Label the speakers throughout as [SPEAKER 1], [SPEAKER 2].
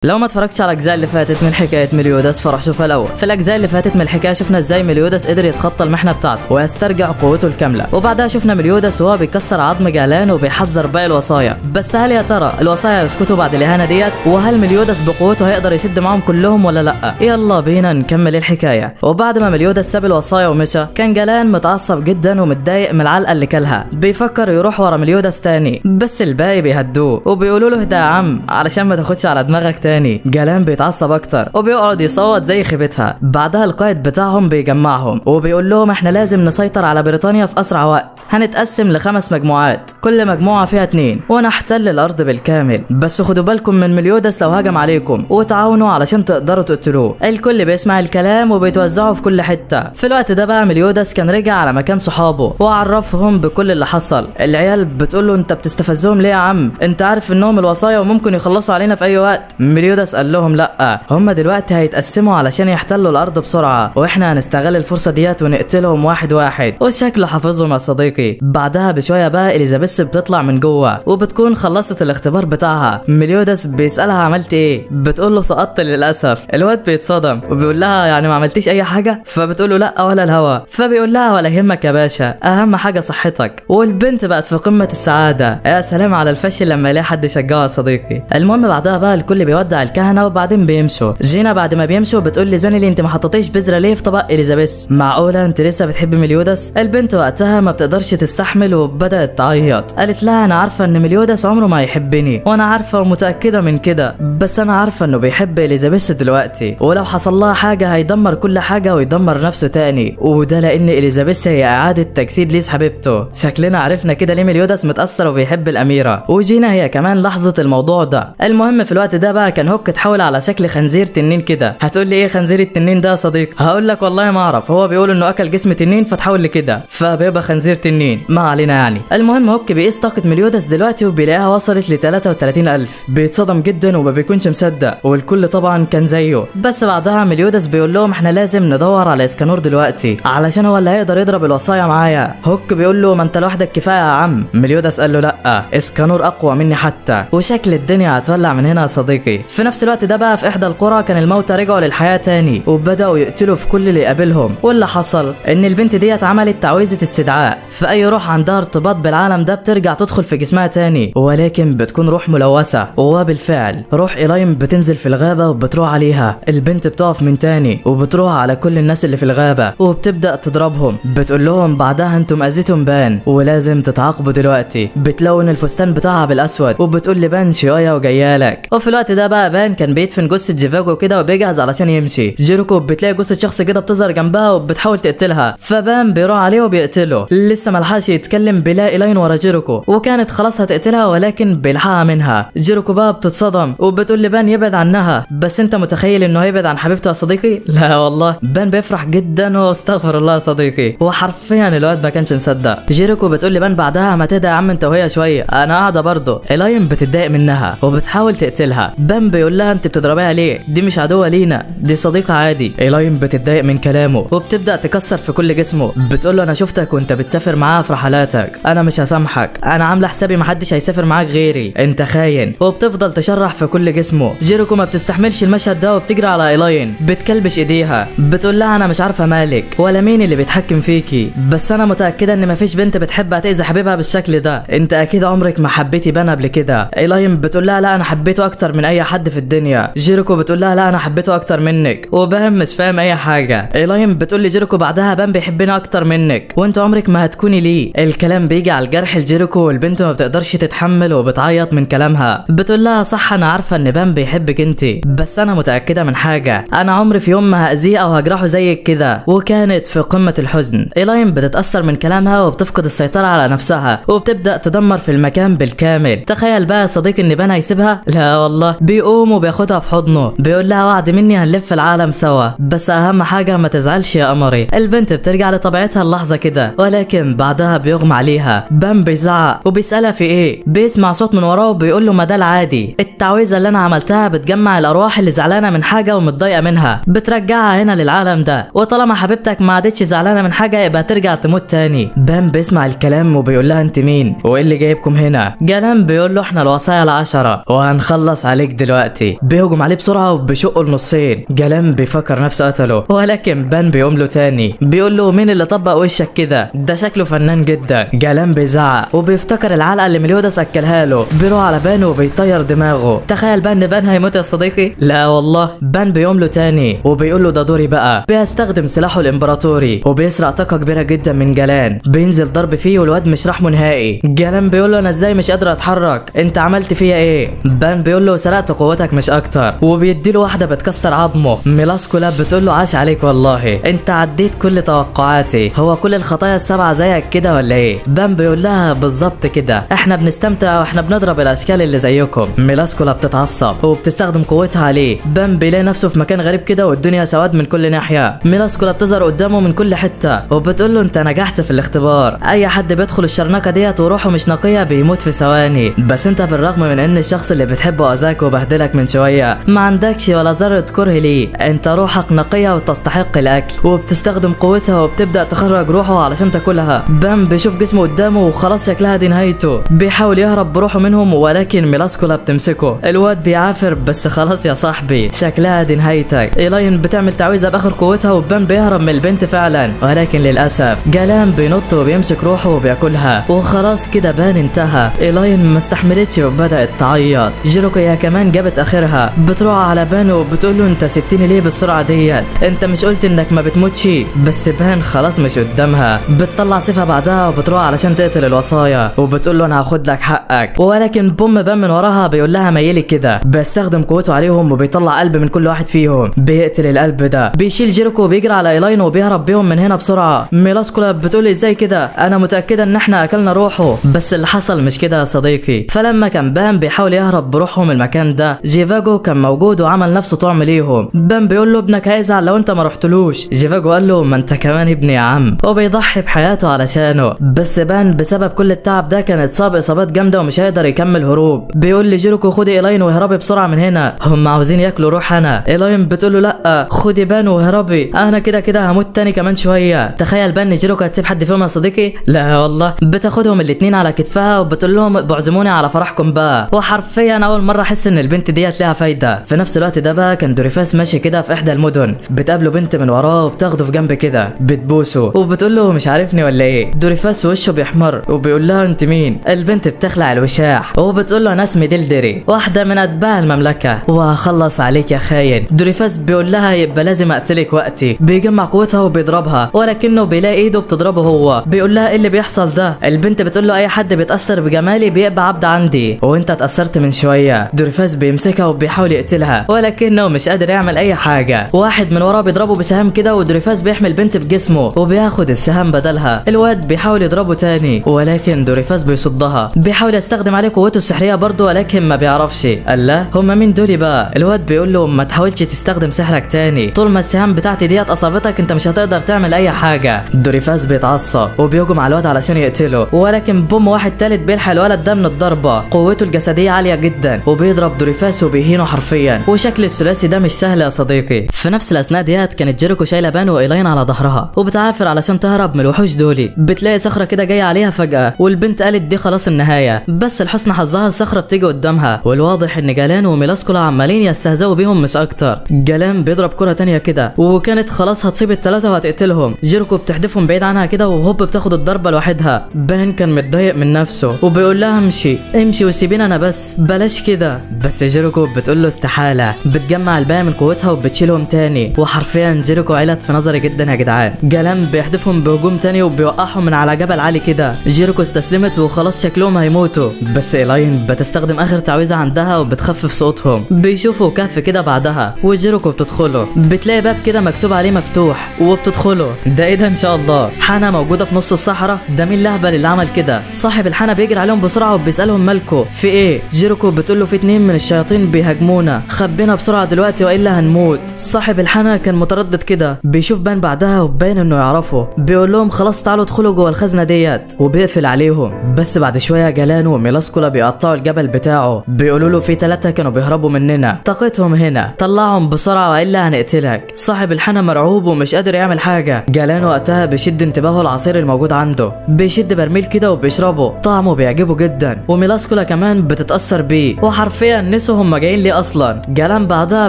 [SPEAKER 1] لو ما اتفرجتش على الاجزاء اللي فاتت من حكايه ميليوداس فراح شوفها الاول. في الاجزاء اللي فاتت من الحكايه شفنا ازاي ميليوداس قدر يتخطى المحنه بتاعته ويسترجع قوته الكامله، وبعدها شفنا ميليوداس وهو بيكسر عظم جعلان وبيحذر باقي الوصايا. بس هل يا ترى الوصايا يسكتوا بعد الاهانه ديت؟ وهل ميليوداس بقوته هيقدر يسد معاهم كلهم ولا لا؟ يلا بينا نكمل الحكايه. وبعد ما ميليوداس ساب الوصايا ومشى، كان جعلان متعصب جدا ومتضايق من العلقه اللي كلها، بيفكر يروح ورا ميليوداس تاني، بس الباقي بيهدوه وبيقولوا له اهدى يا عم علشان ما تاخدش على دماغك تاني. جعلان بيتعصب اكتر وبيقعد يصوت زي خيبتها. بعدها القائد بتاعهم بيجمعهم وبيقول لهم احنا لازم نسيطر على بريطانيا في اسرع وقت، هنتقسم ل5 مجموعات، كل مجموعه فيها 2 ونحتل الارض بالكامل، بس خدوا بالكم من ميليوداس لو هجم عليكم وتعاونوا علشان تقدروا تقتلوه. الكل بيسمع الكلام وبيتوزعوا في كل حته. في الوقت ده بقى ميليوداس كان رجع على مكان صحابه وعرفهم بكل اللي حصل. العيال بتقول له انت بتستفزهم ليه يا عم؟ انت عارف انهم الوصايا وممكن يخلصوا علينا في اي وقت. ميليوداس قال لهم لا، هم دلوقتي هيتقسموا علشان يحتلوا الارض بسرعه، واحنا هنستغل الفرصه ديت ونقتلهم واحد واحد. وشكله حافظهم يا صديقي. بعدها بشويه بقى اليزابيث بتطلع من جوه وبتكون خلصت الاختبار بتاعها. ميليوداس بيسالها عملت ايه؟ بتقول له سقطت للاسف. الواد بيتصدم وبيقول لها يعني ما عملتيش اي حاجه؟ فبتقول له لا ولا الهوا. فبيقول لها ولا يهمك يا باشا، اهم حاجه صحتك. والبنت بقت في قمه السعاده. يا سلام على الفشل لما يلاقي حد يشجعه يا صديقي. المهم بعدها بقى الكل بيودع الكهنه وبعدين بيمشوا. جينا بعد ما بيمشوا بتقول لي زانيلي انت ما حطيتيش بذره ليه في طبق اليزابيث؟ معقوله انت لسه بتحب ميليوداس؟ البنت وقتها ما بتقدرش تستحمل وبدات تعيط. قالت لها انا عارفه ان ميليوداس عمره ما يحبني، وانا عارفه ومتاكده من كده، بس انا عارفه انه بيحب اليزابيث دلوقتي، ولو حصل لها حاجه هيدمر كل حاجه ويدمر نفسه تاني، وده لان اليزابيث هي اعاده تجسيد ليس حبيبته. شكلنا عرفنا كده ليه ميليوداس متاثر وبيحب الاميره، وجينا هي كمان لاحظت الموضوع ده. المهم في الوقت ده بقى كان هوك اتحول على شكل خنزير تنين كده. هتقول لي ايه خنزير التنين ده يا صديقي؟ هقول لك والله ما اعرف، هو بيقول انه اكل جسم تنين فتحول لكده فبيبقى خنزير تنين، ما علينا يعني. المهم هوك بيقيس طاقه ميليوداس دلوقتي وبيلاقيها وصلت ل 33,000. بيتصدم جدا وما بيكونش مصدق، والكل طبعا كان زيه. بس بعدها ميليوداس بيقول لهم احنا لازم ندور على اسكانور دلوقتي علشان هو اللي هيقدر يضرب الوصايا معايا. هوك بيقول له ما انت لوحدك كفايه يا عم. ميليوداس قال له لا، اسكانور اقوى مني حتى، وشكل الدنيا هتولع من هنا يا صديقي. في نفس الوقت ده بقى في احدى القرى كان الموتى رجعوا للحياه تاني وبداوا يقتلوا في كل اللي يقابلهم. واللي حصل ان البنت ديت عملت تعويذه استدعاء، فاي روح عندها ارتباط بالعالم ده بترجع تدخل في جسمها تاني، ولكن بتكون روح ملوثه. وبالفعل روح إيلاين بتنزل في الغابه وبتروح عليها. البنت بتقف من تاني وبتروح على كل الناس اللي في الغابه وبتبدا تضربهم. بتقول لهم بعدها انتم اذيتم بان ولازم تتعاقبوا دلوقتي. بتلون الفستان بتاعها بالاسود وبتقول لبان شويه وجايالك. وفي الوقت ده بقى بان كان بيدفن جثه جيفاجو كده وبيجهز علشان يمشي. جيريكو بتلاقي جثه شخص كده بتظهر جنبها وبتحاول تقتلها، فبان بيروح عليه وبيقتله. لسه ملحقش يتكلم بيلاقي إيلاين ورا جيريكو وكانت خلاص هتقتلها، ولكن بيلحقها منها. جيريكو بقى بتتصدم وبتقول لبان يبعد عنها. بس انت متخيل انه هيبعد عن حبيبته يا صديقي؟ لا والله. بان بيفرح جدا واستغفر الله يا صديقي، وحرفيا الواد ما كانش مصدق. جيريكو بتقول لبان بعدها ما تهدى يا عم انت وهي شويه، انا قاعده برضه. إيلاين بتتضايق منها وبتحاول تقتلها. بان بيقول لها انت بتضربيها ليه؟ دي مش عدوه لينا، دي صديقه عادي. إيلاين بتتضايق من كلامه وبتبدا تكسر في كل جسمه. بتقول له انا شفتك وانت بتسافر معاها في رحلاتك، انا مش هسامحك، انا عامله حسابي محدش هيسافر معاك غيري، انت خاين. وبتفضل تشرح في كل جسمه. جيريكو ما بتستحملش المشهد ده وبتجري على إيلاين بتكلبش ايديها. بتقول لها انا مش عارفه مالك ولا مين اللي بيتحكم فيكي، بس انا متاكده ان مفيش بنت بتحب تاذي حبيبها بالشكل ده، انت اكيد عمرك ما حبيتي بان قبل كده. إيلاين بتقول لها لا انا حبيته اكتر من اي حد في الدنيا. جيريكو بتقول لها لا انا حبيته اكتر منك، وبان مش فاهم اي حاجه. إيلاين بتقول لجيريكو بعدها بان بيحبني اكتر منك وانت عمرك ما هتكوني ليه. الكلام بيجي على الجرح لجيريكو والبنت ما بتقدرش تتحمل وبتعيط من كلامها. بتقول لها صح انا عارفه ان بان بيحبك انت، بس انا متاكده من حاجه، انا عمري في يوم ما هاذيه او هجرحه زيك كده. وكانت في قمه الحزن. إيلاين بتتاثر من كلامها وبتفقد السيطره على نفسها وبتبدا تدمر في المكان بالكامل. تخيل بقى يا صديقي ان بان هيسيبها؟ لا والله. بيقوم وبياخدها في حضنه بيقول لها وعد مني هنلف العالم سوا، بس اهم حاجه ما تزعلش يا قمري. البنت بترجع لطبيعتها اللحظه كده، ولكن بعدها بيغمى عليها. بان بيزعق وبيسالها في ايه. بيسمع صوت من وراه وبيقول له ما ده العادي، التعويذه اللي انا عملتها بتجمع الارواح اللي زعلانه من حاجه ومتضايقه منها بترجعها هنا للعالم ده، وطالما حبيبتك ما عادتش زعلانه من حاجه يبقى ترجع تموت تاني. بان بيسمع الكلام وبيقول لها انت مين وايه اللي جايبكم هنا؟ جعلان بيقول له احنا الوصايا ال10 وهنخلص عليك دلوقتي. دلوقتي. بيهجم عليه بسرعه وبيشقه لنصين. جالان بيفكر نفسه قتله، ولكن بان بيقوم له تاني بيقول له مين اللي طبق وشك كده؟ ده شكله فنان جدا. جالان بيزعق وبيفتكر العلقه اللي مليوداس اكلها له. بيروح على بان وبيطير دماغه. تخيل بان بان هيموت يا صديقي. لا والله. بان بيقوم له تاني وبيقول له ده دوري بقى. بيستخدم سلاحه الامبراطوري وبيسرق طاقه كبيره جدا من جالان. بينزل ضرب فيه والواد مش رحمه نهائي. جالان بيقول له انا ازاي مش قادر اتحرك؟ انت عملت فيا ايه؟ بان بيقول له سرقت قوتك مش اكتر، وبيدي له واحده بتكسر عظمه. ميلاسكولا بتقول له عاش عليك والله، انت عديت كل توقعاتي. هو كل الخطايا السبعه زيك كده ولا ايه؟ بان بيقول لها بالظبط كده، احنا بنستمتع واحنا بنضرب الاشكال اللي زيكم. ميلاسكولا بتتعصب وبتستخدم قوتها عليه. بان بيلاقي نفسه في مكان غريب كده والدنيا سواد من كل ناحيه. ميلاسكولا بتظهر قدامه من كل حته وبتقول له انت نجحت في الاختبار. اي حد بيدخل الشرنقه ديت وروحه مش نقيه بيموت في ثواني، بس انت بالرغم من ان الشخص اللي بتحبه اذاك وبهدلك من شويه ما عندكش ولا ذره كره ليه. انت روحك نقيه وتستحق الاكل. وبتستخدم قوتها وبتبدا تخرج روحه علشان تاكلها. بام بيشوف جسمه قدامه وخلاص شكلها دي نهايته. بيحاول يهرب بروحه منهم ولكن ميلاسكولا بتمسكه. الواد بيعافر بس خلاص يا صاحبي شكلها دي نهايتك. ايلاين بتعمل تعويذه باخر قوتها وبام بيهرب من البنت فعلا، ولكن للاسف جالان بينط وبيمسك روحه وبياكلها وخلاص كده بان انتهى. ايلاين ما استحملتش وبدات تعيط. جيروكو هي كمان جابت اخرها. بتروح على بان وبتقول له انت سبتني ليه بالسرعه ديت؟ انت مش قلت انك ما بتموتش؟ بس بان خلاص مش قدامها. بتطلع سيفها بعدها وبتروح علشان تقتل الوصايا وبتقول له انا هاخد لك حقك، ولكن بوم بان من وراها بيقول لها ميلي كده. بيستخدم قوته عليهم وبيطلع قلب من كل واحد فيهم. بيقتل القلب ده. بيشيل جيروكو وبيجري على ايلاين وبيهرب بيهم من هنا بسرعه. ميلاسكولا بتقول ازاي كده؟ انا متاكده ان احنا اكلنا روحه، بس اللي حصل مش كده يا صديقي. فلما كان بان بيحاول يهرب بروحه من المكان ده، جيفاجو كان موجود وعمل نفسه طعم ليهم. بان بيقول له ابنك هيزعل لو انت ما رحتلوش. جيفاجو قال له ما انت كمان ابني يا عم، وبيضحي بحياته علشانه. بس بان بسبب كل التعب ده كان اتصاب اصابات جامده ومش هيقدر يكمل هروب. بيقول لجيروكو خدي ايلاين واهربي بسرعه من هنا، هم عاوزين ياكلوا روح انا. ايلاين بتقول له لا خدي بان واهربي، انا كده كده هموت تاني كمان شويه. تخيل بان جيروكو هتسيب حد فيهم يا صديقي؟ لا والله. بتاخدهم الاتنين على كتفها وبتقول لهم بعزموني على فرحكم بقى. وحرفيا اول مره احس ان البنت ديت لها فايده. في نفس الوقت ده بقى كان دوريفاس ماشي كده في احدى المدن. بتقابله بنت من وراه وبتاخده في جنب كده بتبوسه وبتقول له مش عارفني ولا ايه. دوريفاس وشه بيحمر وبيقول لها انت مين؟ البنت بتخلع الوشاح وبتقول له انا اسمي ديلدري، واحده من اتباع المملكه، وهخلص عليك يا خاين. دوريفاس بيقول لها يبقى لازم اقتلك وقتي. بيجمع قوتها وبيضربها ولكنه بيلاقي ايده بتضربه هو. بيقول لها ايه اللي بيحصل ده؟ البنت بتقول له اي حد بيتاثر بجمالي بيبقى عبد عندي، وانت اتاثرت من شويه. دوريفاس بيمسكها وبيحاول يقتلها ولكنه مش قادر يعمل اي حاجه. واحد من وراه بيضربه بسهام كده ودوريفاس بيحمل البنت بجسمه وبياخد السهام بدلها. الواد بيحاول يضربه تاني ولكن دوريفاس بيصدها. بيحاول يستخدم عليه قوته السحريه برضه ولكن ما بيعرفش. قال لا هما مين دول بقى؟ الواد بيقول له ما تحاولش تستخدم سحرك تاني، طول ما السهام بتاعتي ديت اصابتك انت مش هتقدر تعمل اي حاجه. دوريفاس بيتعصب وبيهجم على الواد علشان يقتله، ولكن بوم واحد تالت بيلحق الولد ده من الضربه. قوته الجسديه عاليه جدا وبيضرب دوريفاس وبيهينه حرفيا. وشكل الثلاثي ده مش سهل يا صديقي. في نفس الاثناء ديت كانت جيروكو شايله بان وايلاين على ظهرها وبتعافر علشان تهرب من الوحوش دولي. بتلاقي صخره كده جايه عليها فجاه والبنت قالت دي خلاص النهايه، بس لحسن حظها الصخره بتيجي قدامها والواضح ان جالان وميلاسكولا عمالين يستهزئوا بيهم مش اكتر. جالان بيضرب كره تانية كده وكانت خلاص هتصيب الثلاثه وهتقتلهم. جيروكو بتحدفهم بعيد عنها كده وهوب بتاخد الضربه لوحدها. بان كان متضايق من نفسه وبيقول لها امشي امشي وسيبيني انا بس بلاش كده، بس جيروكو بتقول له استحاله. بتجمع الباقي من قوتها وبتشيلهم تاني، وحرفيا جيروكو علت في نظري جدا يا جدعان. جالان بيحدفهم بهجوم تاني وبيوقعهم من على جبل عالي كده. جيروكو استسلمت وخلاص شكلهم هيموتوا، بس ايلاين بتستخدم اخر تعويذه عندها وبتخفف صوتهم. بيشوفوا كهف كده بعدها وجيروكو بتدخله. بتلاقي باب كده مكتوب عليه مفتوح وبتدخله. ده ايه ده ان شاء الله؟ حانه موجوده في نص الصحراء. ده مين الاهبل اللي عمل كده؟ صاحب الحانه بيجري عليهم بسرعه وبيسالهم مالكو في ايه؟ جيروكو بتقول له في 2 من الشياطين بيهاجمونا، خبينا بسرعه دلوقتي والا هنموت. صاحب الحانه كان متردد كده. بيشوف بان بعدها وباين انه يعرفه. بيقول لهم خلاص تعالوا ادخلوا جوه الخزنه ديت وبيقفل عليهم. بس بعد شويه جالان وميلاسكولا بيقطعوا الجبل بتاعه. بيقولوا له في 3 كانوا بيهربوا مننا، طاقتهم هنا، طلعهم بسرعه والا هنقتلك. صاحب الحانه مرعوب ومش قادر يعمل حاجه. جالان وقتها بيشد انتباهه العصير الموجود عنده. بيشد برميل كده وبيشربه، طعمه بيعجبه جدا، وميلاسكولا كمان بتتاثر بيه وحرفيا نسوا هم جايين ليه اصلا. جلان بعدها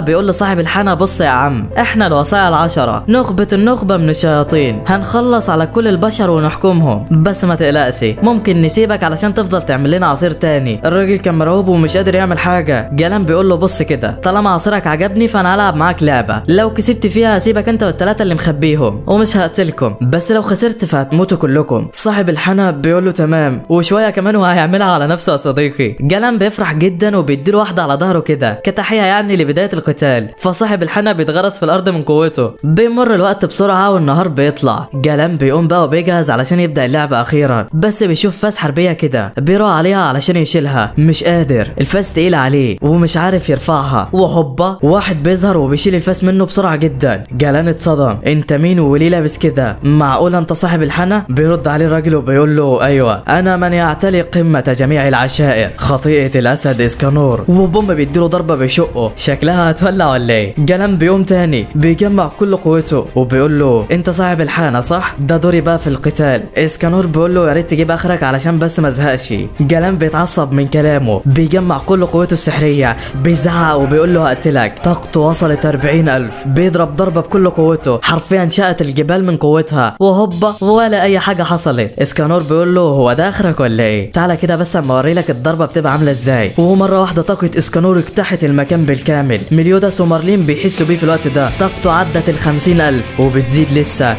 [SPEAKER 1] بيقول لصاحب الحانة بص يا عم، احنا الوصايا ال10 نخبة النخبة من الشياطين، هنخلص على كل البشر ونحكمهم، بس ما تقلقش ممكن نسيبك علشان تفضل تعمل لنا عصير تاني. الراجل كان مرعوب ومش قادر يعمل حاجة. جلان بيقول له بص كده، طالما عصيرك عجبني فانا هلعب معاك لعبة، لو كسبت فيها هسيبك انت والثلاثة اللي مخبيهم ومش هقتلكم، بس لو خسرت فهتموتوا كلكم. صاحب الحانة بيقول له تمام، وشوية كمان وهيعملها على نفسه يا صديقي. جلان بيفرح جدا وبيديله واحدة على ظهره كده كتحية يعني لبداية القتال، فصاحب الحانة بيتغرس في الارض من قوته. بيمر الوقت بسرعة والنهار بيطلع. جلان بيقوم بقى وبيجهز علشان يبدأ اللعبة اخيرا، بس بيشوف فاس حربية كده بيروح عليها علشان يشيلها، مش قادر، الفاس تقيل عليه ومش عارف يرفعها، وهوبا واحد بيظهر وبيشيل الفاس منه بسرعة جدا. جلان اتصدم، انت مين وليه لابس كده؟ معقول انت صاحب الحانة؟ بيرد عليه الراجل وبيقول له ايوه انا من يعتلي قمة جميع العشائر، خطيئة الاسد اسكانور، وبوم بيديله ضربة بيشقه، شكلها هتولع ولا ايه؟ جلان بيقوم تاني بيجمع كل قوته وبيقول له انت صاحب الحانة صح؟ ده دوري بقى في القتال. اسكانور بيقول له يا ريت تجيب اخرك علشان بس ما ازهقش. جلان بيتعصب من كلامه، بيجمع كل قوته السحرية، بيزعق وبيقول له هقتلك. طاقته وصلت 40,000، بيضرب ضربة بكل قوته، حرفيا شقت الجبال من قوتها، وهوبا ولا اي حاجة حصلت. اسكانور بيقول له هو ده اخرك ولا ايه؟ تعالى كده بس اما اوري لك الضربة بتبقى عاملة ازاي. ومرة واحدة طاقة اسكانور اجتاحت المكان بالكامل. مليوداس ومارلين بيحسوا بيه في الوقت ده، طاقته عدت ال50,000 وبتزيد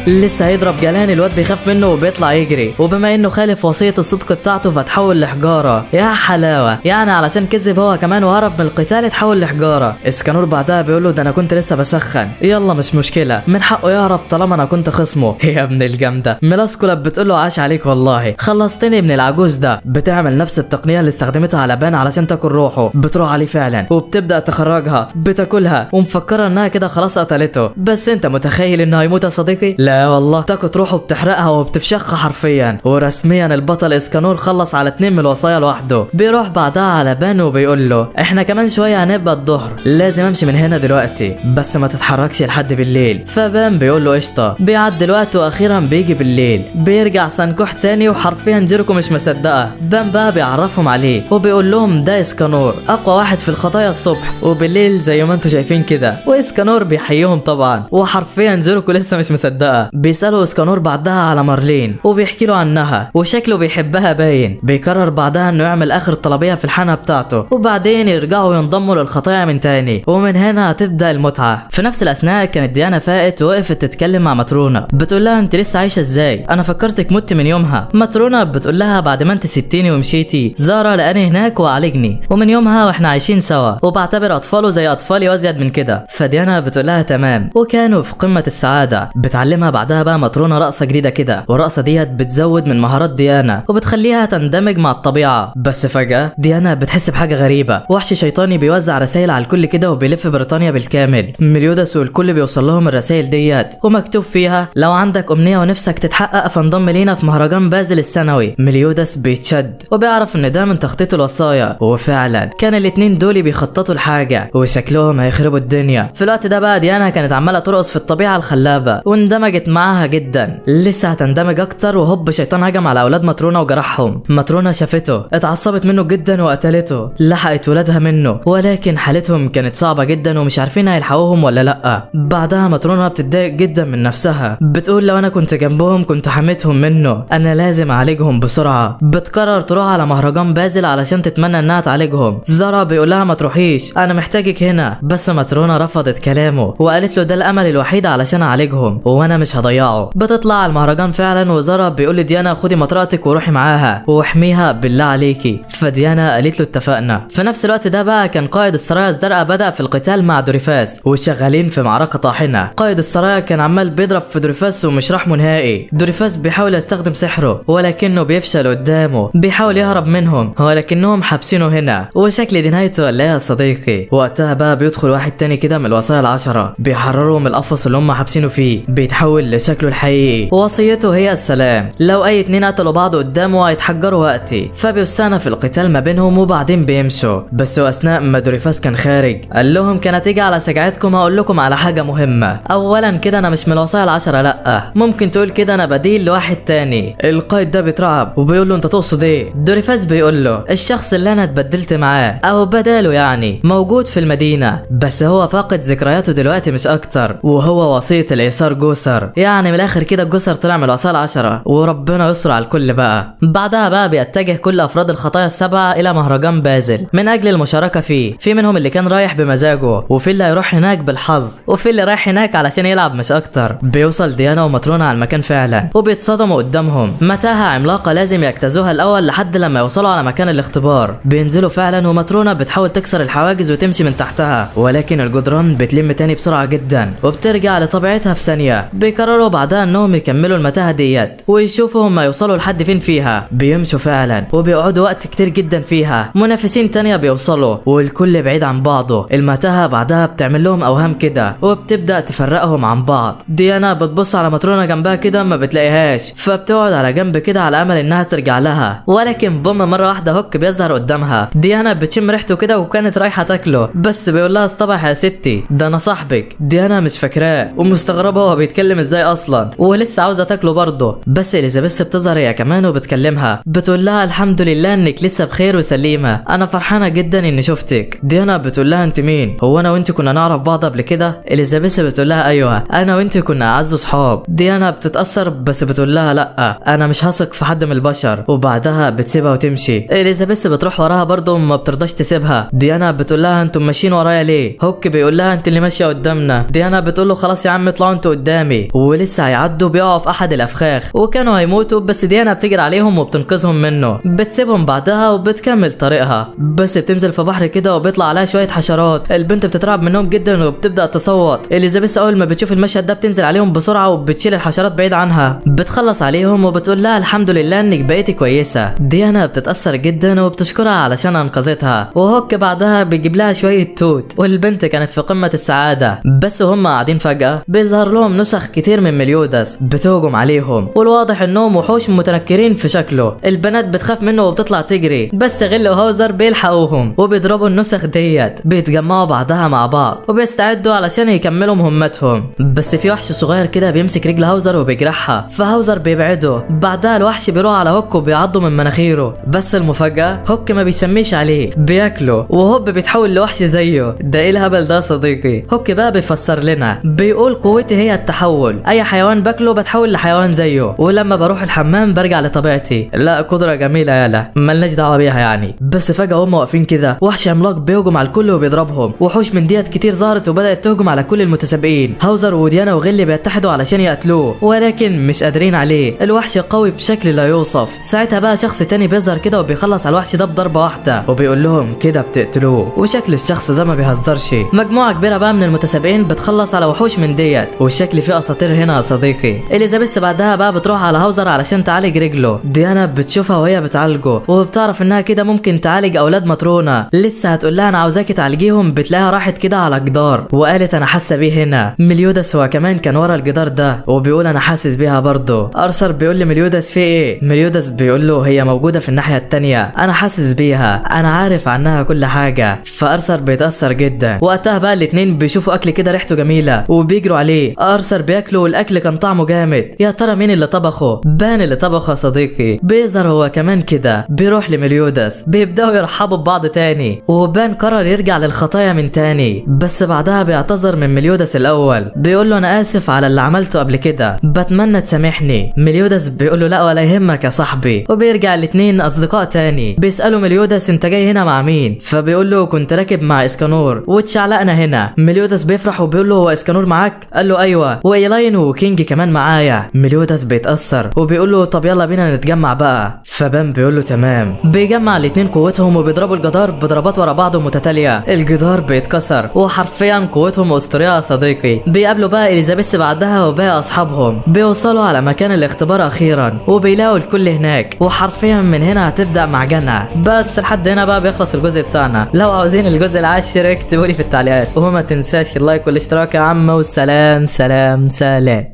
[SPEAKER 1] لسه هيضرب جلان. الواد بيخاف منه وبيطلع يجري، وبما انه خالف وصية الصدق بتاعته فتحول لحجارة. يا حلاوة، يعني علشان كذب هو كمان وهرب من القتال اتحول لحجارة. اسكانور بعدها بيقول له ده انا كنت لسه بسخن، يلا مش مشكلة، من حقه يهرب طالما انا كنت خصمه. يا ابن الجامدة. ميلاسكولا بتقول له عاش عليك والله، خلصتني من العجوز ده. بتعمل نفس التقنية اللي استخدمتها على بان علشان تاكل روحه، بتروح عليه فعلا وبتبدأ تخرجها، بتاكلها ومفكرة انها كده خلاص قتلته، بس انت متخيل انه هيموت يا صديقي؟ لا والله، طاقة روحه بتحرقها وبتفشخها حرفيا. ورسميا البطل اسكانور خلص على 2 من الوصايا لوحده. بيروح بعدها على بان وبيقول له احنا كمان شوية هنبقى الظهر، لازم امشي من هنا دلوقتي، بس ما تتحركش لحد بالليل. فبان بيقول له قشطة. بيعدي الوقت واخيرا بيجي بالليل، بيرجع سانكوح تاني وحرفيا جيركو مش مصدقه. بان بقى بيعرفهم عليه وبيقول لهم ده اسكانور، اقوى واحد في الخطايا الصبح وبالليل زي ما انتم شايفين كده. واسكانور بيحييهم طبعا، وحرفيا جيركو لسه مش مصدقه. بيسالوا اسكانور بعدها على مارلين وبيحكي له عنها وشكله بيحبها باين. بيقرر بعدها انه يعمل اخر طلبيه في الحانه بتاعته وبعدين يرجعوا ينضموا للخطايا من تاني، ومن هنا هتبدا المتعه. في نفس الاثناء كانت ديانا فاقت ووقفت تتكلم مع ماترونا، بتقول لها انت لسه عايشه ازاي؟ انا فكرتك مت من يومها. ماترونا بتقول لها بعد ما انت سبتيني ومشيتي زارا لقاني هناك وعالجني، ومن يومها واحنا عايشين سوا وبعتبر اطفاله زي اطفالي وازيد من كده. فديانا بتقول لها تمام، وكانوا في قمه السعاده. بتعلمها بعدها بقى ماترونا رقصه جديده كده، والرقصه ديت بتزود من مهارات ديانا وبتخليها تندمج مع الطبيعه. بس فجاه ديانا بتحس بحاجه غريبه، وحش شيطاني بيوزع رسائل على الكل كده وبيلف بريطانيا بالكامل. مليوداس والكل بيوصل لهم الرسائل ديت ومكتوب فيها لو عندك امنيه ونفسك تتحقق فانضم لينا في مهرجان بازل السنوي. مليوداس بيتشد وبيعرف ان ده من تخطيط الوصايا، وفعلا كان الاتنين دول بيخططوا لحاجه وشكلهم هيخربوا الدنيا. في الوقت ده بقى ديانا كانت عماله ترقص في الطبيعه الخلابه واندمجت معاها جدا، لسه هتندمج اكتر وهوب شيطان هجم على اولاد ماترونا وجرحهم. ماترونا شافته اتعصبت منه جدا وقتلته، لحقت ولادها منه ولكن حالتهم كانت صعبه جدا ومش عارفين هيلحقوهم ولا لا. بعدها ماترونا بتتضايق جدا من نفسها، بتقول لو انا كنت جنبهم كنت حميتهم منه، انا لازم اعالجهم بسرعه. بتقرر تروح على مهرجان بازل علشان تتمنى انها تعالجهم. زارا بيقول لها ما تروحيش انا محتاجك هنا، بس ماترونا رفضت كلامه وقالت له ده الامل الوحيد علشان اعالجهم وانا مش هضيعه. بتطلع على المهرجان فعلا، وزارا بيقول لديانا خدي مطرقتك وروحي معاها واحميها بالله عليكي. فديانا قالت له اتفقنا. في نفس الوقت ده بقى كان قائد السرايا الزرقاء بدأ في القتال مع دوريفاس وشغالين في معركه طاحنه. قائد السرايا كان عمال بيضرب في دوريفاس ومش رحمه نهائي. دوريفاس بيحاول يستخدم سحره ولكنه بيفشل قدامه، بيحاول يهرب منهم ولكنهم حابسينه هنا، وشكل دي نهايته ولا ايه يا صديقي؟ وقتها بقى بيدخل واحد تاني كده من الوصايا ال10 بيحرروا من القفص اللي هم حابسينه فيه، بيتحول لشكله الحقيقي ووصيته هي السلام، لو اي اتنين قتلوا بعض قدامه هيتحجروا وقتي. فبيستأنف القتال ما بينهم وبعدين بيمشوا. بس واثناء ما دوريفاس كان خارج قال لهم كان هتيجي على شجاعتكم هقول لكم على حاجه مهمه. اولا كده انا مش من الوصايا ال10، لا ممكن تقول كده انا بديل لواحد تاني. القائد ده بيترعب وبيقول له انت تقصد ايه؟ دوريفاس بيقول له الشخص اللي انا اتبدلت معاه او او بداله يعني موجود في المدينة، بس هو فاقد ذكرياته دلوقتي مش اكتر، وهو وصية الايثار جوسر. يعني من الاخر كده جوسر طلع من الوصايا 10 وربنا يستر على الكل بقى. بعدها بقى بيتجه كل افراد الخطايا السبعة الى مهرجان بازل من اجل المشاركة فيه. في منهم اللي كان رايح بمزاجه، وفي اللي هيروح هناك بالحظ، وفي اللي رايح هناك علشان يلعب مش اكتر. بيوصل ديانا وماترونا على المكان فعلا وبيتصدموا قدامهم. متاهة عملاقة لازم يجتازوها الاول لحد لما يوصلوا على مكان الاختبار. بينزلوا فعلا وماترونا بتحاول تكسر الحواجز وتمشي من تحتها، ولكن الجدران بتلم تاني بسرعة جدا وبترجع لطبيعتها في ثانية. بيقرروا بعدها انهم يكملوا المتاهة ديت ويشوفوا هم يوصلوا لحد فين فيها. بيمشوا فعلا وبيقعدوا وقت كتير جدا فيها. منافسين تانية بيوصلوا والكل بعيد عن بعضه. المتاهة بعدها بتعمل لهم اوهام كده وبتبدأ تفرقهم عن بعض. ديانا بتبص على ماترونا جنبها كده ما بتلاقيهاش، فبتقعد على جنب كده على امل انها ترجع لها، ولكن بوم مرة واحدة هوك بيظهر قدامها. ديانا بتشم ريحته كده وكانت رايحة تاكله، بس بيقول لها اصطبح يا ستي ده انا صاحبك. ديانا مش فاكراه ومستغربة هو بيتكلم ازاي اصلا، ولسه عاوزة تاكله برضه. بس اليزابيث بتظهر هي كمان وبتكلمها، بتقول لها الحمد لله انك لسه بخير وسليمة، انا فرحانة جدا اني شفتك. ديانا بتقول لها انت مين؟ هو انا وانت كنا نعرف بعض قبل كده؟ اليزابيث بتقول لها ايوه انا وانت كنا اعز صحاب. ديانا بتتأثر بس بتقول لها لا انا مش هثق في حد من البشر، وبعدها بتسيبها وتمشي. اليزابيث بتروح وراها برضه وما بترضاش تسيبها. ديانا بتقول لها انتم ماشيين ورايا ليه؟ هوك بيقول لها انت اللي ماشيه قدامنا. ديانا بتقول له خلاص يا عم اطلعوا انتوا قدامي، ولسه هيعدوا بيقعوا في احد الافخاخ وكانوا هيموتوا، بس ديانا بتجري عليهم وبتنقذهم منه. بتسيبهم بعدها وبتكمل طريقها، بس بتنزل في بحر كده وبيطلع عليها شويه حشرات. البنت بتترعب منهم جدا وبتبدا تصوت. اليزابيث اول ما بتشوف المشهد ده بتنزل عليهم بسرعه وبتشيل الحشرات بعيد عنها. بتخلص عليهم وبتقول لها الحمد لله انك بقيتي كويسه. ديانا بتتاثر جدا وبتشكرها علشان انقذتها. وهوك بعدها بيجيب لها شويه توت، والبنت كانت في قمه السعاده. بس وهم قاعدين فجاه بيظهر لهم نسخ كتير من مليوداس بتهجم عليهم، والواضح انهم وحوش متنكرين في شكله. البنات بتخاف منه وبتطلع تجري، بس غل وهاوزر بيلحقوهم وبيضربوا النسخ ديت. بيتجمعوا بعدها مع بعض وبيستعدوا علشان يكملوا مهمتهم. بس في وحش صغير كده بيمسك رجل هاوزر وبيجرحها، فهاوزر بيبعده. بعدها الوحش بيروح على هوك وبيعضه من مناخيره، بس المفاجأة هوك ما بيسميش عليه بياكله، وهوب بيتحول لوحش زيه. ده ايه الهبل ده يا صديقي؟ هوك بقى بيفسر لنا بيقول قوتي هي التحول، اي حيوان باكله بتحول لحيوان زيه، ولما بروح الحمام برجع لطبيعتي. لا قدرة جميلة يالا ملناش دعوة بيها يعني. بس فجأة هم واقفين كده وحش عملاق بيهجم على الكل وبيضربهم. وحوش من ديت كتير ظهرت وبدأت تهجم على كل المتسابقين. هاوزر وديانا وغل بيتحدوا علشان يقتلوه، ولكن مش قادرين عليه. الوحش قوي بشكل لا يوصف. ساعتها بقى شخص تاني بيظهر كده وبيخلص على الوحش ده بضربة واحدة وبيقول لهم كده بتقتلوه، وشكل الشخص ده ما بيهزرش. مجموعة كبيرة بقى من المتسابقين بتخلص على وحوش من ديت، والشكل فيه اساطير هنا يا صديقي. اليزابيث بعدها بقى بتروح على هاوزر علشان تعالج رجله. ديانا بتشوفها وهي بتعالجه وبتعرف انها كده ممكن تعالج اولاد ماترونا. لسه هتقول لها انا عاوزاكي تعالجيهم، بتلاقيها راحت كده على جدار وقالت انا حاسه بيه هنا. مليوداس هو كمان كان ورا الجدار ده وبيقول انا حاسس بيها برضه. ارثر بيقول لمليوداس في ايه؟ مليوداس بيقول له هي موجوده في الناحيه التانيه، انا حاسس بيها، انا عارف عنها كل حاجه. فارثر بيتاثر جدا. وقتها بقى الاتنين بيشوفوا اكل كده ريحته جميله وبيجروا عليه. ارثر بياكله والاكل كان طعمه جامد. يا ترى مين اللي طبخه؟ بان اللي طبخه يا صديقي. بيظهر هو كمان كده بيروح لمليوداس، بيبداوا يرحبوا ببعض تاني، وبان قرر يرجع للخطايا من تاني. بس بعدها بيعتذر من مليوداس الاول، بيقول له انا اسف على اللي عملته قبل كده، بتمنى تسامحني. مليوداس بيقول له لا ولا يهمك يا صاحبي. وبيرجع الاتنين اصدقاء تاني. بيسالوا مليوداس انت جاي هنا مع مين؟ فبيقول له كنت راكب مع اسكانور واتشعلقنا هنا. مليوداس بيفرح وبيقول له هو اسكانور معاك؟ قال له ايوه، وايلاين وكينج كمان معايا. مليوداس بيتاثر وبيقول له طب يلا بينا نتجمع بقى. فبان بيقول له تمام. بيجمع الاتنين قوتهم وبيضربوا الجدار بضربات ورا بعض متتاليه. الجدار بيتكسر وحرفيا قوتهم اسطوريه يا صديقي. بيقابلوا بقى اليزابيث بعدها وباقي اصحابهم. بيوصلوا على مكان الاختبار اخيرا وبيلاقوا الكل هناك، وحرفيا من هنا هتبدا معجنه. بس لحد هنا بقى بيخلص الجزء بتاعنا. لو عاوزين الجزء العاشر اكتبوا لي في التعليقات، وما تنساش اللايك والاشتراك يا عم، والسلام سلام سلام.